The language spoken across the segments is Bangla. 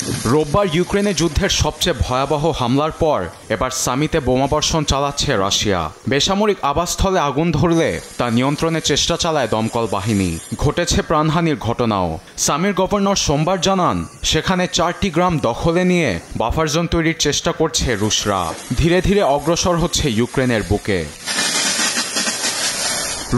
রোববার ইউক্রেনে যুদ্ধের সবচেয়ে ভয়াবহ হামলার পর এবার সামিতে বোমাবর্ষণ চালাচ্ছে রাশিয়া। বেসামরিক আবাসস্থলে আগুন ধরলে তা নিয়ন্ত্রণের চেষ্টা চালায় দমকল বাহিনী। ঘটেছে প্রাণহানির ঘটনাও। সামির গভর্নর সোমবার জানান, সেখানে 4টি গ্রাম দখলে নিয়ে বাফার জোন তৈরির চেষ্টা করছে রুশরা। ধীরে ধীরে অগ্রসর হচ্ছে ইউক্রেনের বুকে।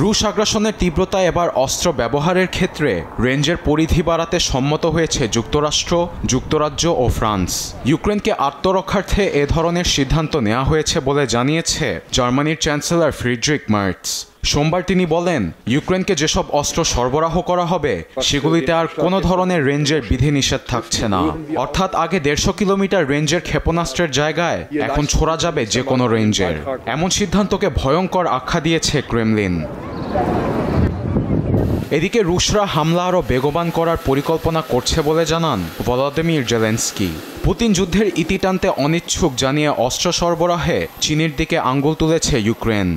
রুশ আগ্রাসনের তীব্রতায় এবার অস্ত্র ব্যবহারের ক্ষেত্রে রেঞ্জের পরিধি বাড়াতে সম্মত হয়েছে যুক্তরাষ্ট্র, যুক্তরাজ্য ও ফ্রান্স। ইউক্রেনকে আত্মরক্ষার্থে এ ধরনের সিদ্ধান্ত নেওয়া হয়েছে বলে জানিয়েছে জার্মানির চ্যান্সেলর ফ্রিডরিখ মার্টস। সোমবার তিনি বলেন, ইউক্রেনকে যেসব অস্ত্র সরবরাহ করা হবে সেগুলিতে আর কোনো ধরনের রেঞ্জের বিধিনিষেধ থাকছে না। অর্থাৎ আগে 150 কিলোমিটার রেঞ্জের ক্ষেপণাস্ত্রের জায়গায় এখন ছোড়া যাবে যে কোনো রেঞ্জের। এমন সিদ্ধান্তকে ভয়ঙ্কর আখ্যা দিয়েছে ক্রেমলিন। এদিকে রুশরা হামলা আরও বেগবান করার পরিকল্পনা করছে বলে জানান ভলোদিমির জেলেনস্কি। পুতিন যুদ্ধের ইতি টানতে অনিচ্ছুক জানিয়ে অস্ত্র সরবরাহে চীনের দিকে আঙ্গুল তুলেছে ইউক্রেন।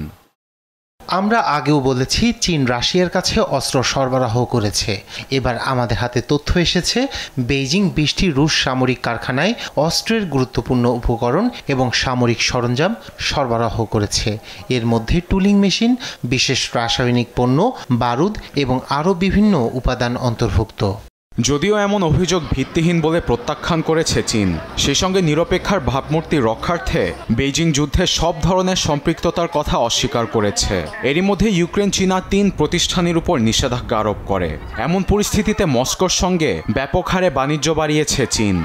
আমরা আগেও বলেছি, চীন রাশিয়ার কাছে অস্ত্র সরবরাহ করেছে। এবার আমাদের হাতে তথ্য এসেছে, বেইজিং 20টি রুশ সামরিক কারখানায় অস্ত্রের গুরুত্বপূর্ণ উপকরণ এবং সামরিক সরঞ্জাম সরবরাহ করেছে। এর মধ্যে টুলিং মেশিন, বিশেষ রাসায়নিক পণ্য, বারুদ এবং আরও বিভিন্ন উপাদান অন্তর্ভুক্ত। যদিও এমন অভিযোগ ভিত্তিহীন বলে প্রত্যাখ্যান করেছে চীন, সেই সঙ্গে নিরপেক্ষার ভাবমূর্তি রক্ষার্থে বেইজিং যুদ্ধে সব ধরনের সম্পৃক্ততার কথা অস্বীকার করেছে। এরই মধ্যে ইউক্রেন চীনা 3 প্রতিষ্ঠানের উপর নিষেধাজ্ঞা আরোপ করে। এমন পরিস্থিতিতে মস্কোর সঙ্গে ব্যাপক হারে বাণিজ্য বাড়িয়েছে চীন।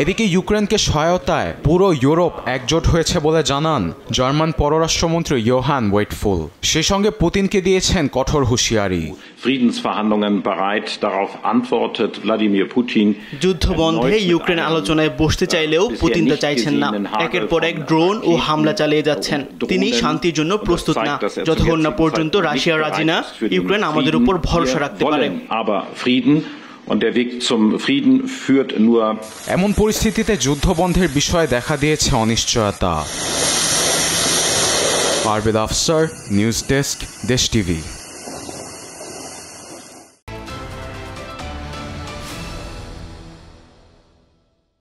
এদিকে ইউক্রেনকে সহায়তায় পুরো ইউরোপ একজোট হয়েছে বলে জানান জার্মান পররাষ্ট্রমন্ত্রী ইয়োহান ওয়েটফুল। সেই সঙ্গে পুতিনকে দিয়েছেন কঠোর হুঁশিয়ারি। যুদ্ধ বন্ধে ইউক্রেন আলোচনায় বসতে চাইলেও পুতিন তা চাইছেন না। একের পর এক ড্রোন ও হামলা চালিয়ে যাচ্ছেন। তিনি শান্তির জন্য প্রস্তুত না। যতক্ষণ না পর্যন্ত রাশিয়া রাজি না, ইউক্রেন আমাদের উপর ভরসা রাখতে পারে। এমন পরিস্থিতিতে যুদ্ধবন্ধের বিষয়ে দেখা দিয়েছে অনিশ্চয়তা। আরবেদ আফসার, নিউজ ডেস্ক, দেশ টিভি।